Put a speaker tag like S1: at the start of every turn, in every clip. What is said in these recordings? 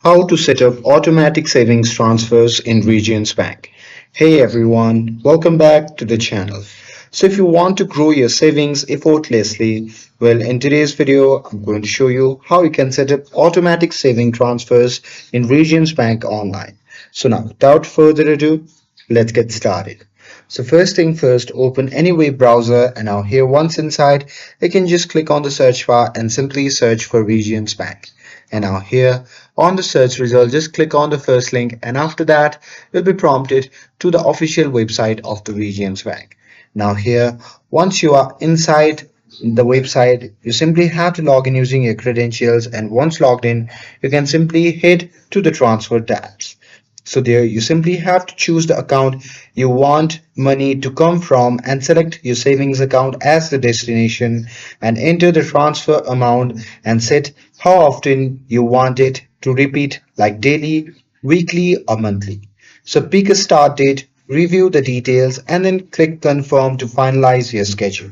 S1: How to set up automatic savings transfers in Regions Bank. Hey everyone, welcome back to the channel. So if you want to grow your savings effortlessly, well in today's video I'm going to show you how you can set up automatic saving transfers in Regions Bank online. So now without further ado, let's get started. So first thing first, open any web browser and now here once inside, you can just click on the search bar and simply search for Regions Bank. And now here on the search result, just click on the first link and after that you'll be prompted to the official website of the Regions Bank. Now here, once you are inside the website, you simply have to log in using your credentials, and once logged in, you can simply head to the transfer tabs. So there you simply have to choose the account you want money to come from and select your savings account as the destination and enter the transfer amount and set how often you want it to repeat, like daily, weekly or monthly. So pick a start date, review the details and then click confirm to finalize your schedule.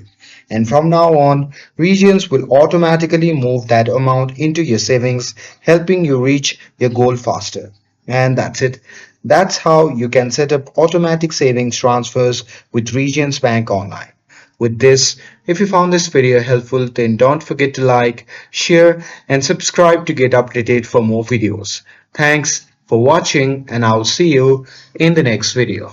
S1: And from now on, Regions will automatically move that amount into your savings, helping you reach your goal faster. And that's it. That's how you can set up automatic savings transfers with Regions Bank Online. With this, if you found this video helpful, then don't forget to like, share, and subscribe to get updated for more videos. Thanks for watching, and I'll see you in the next video.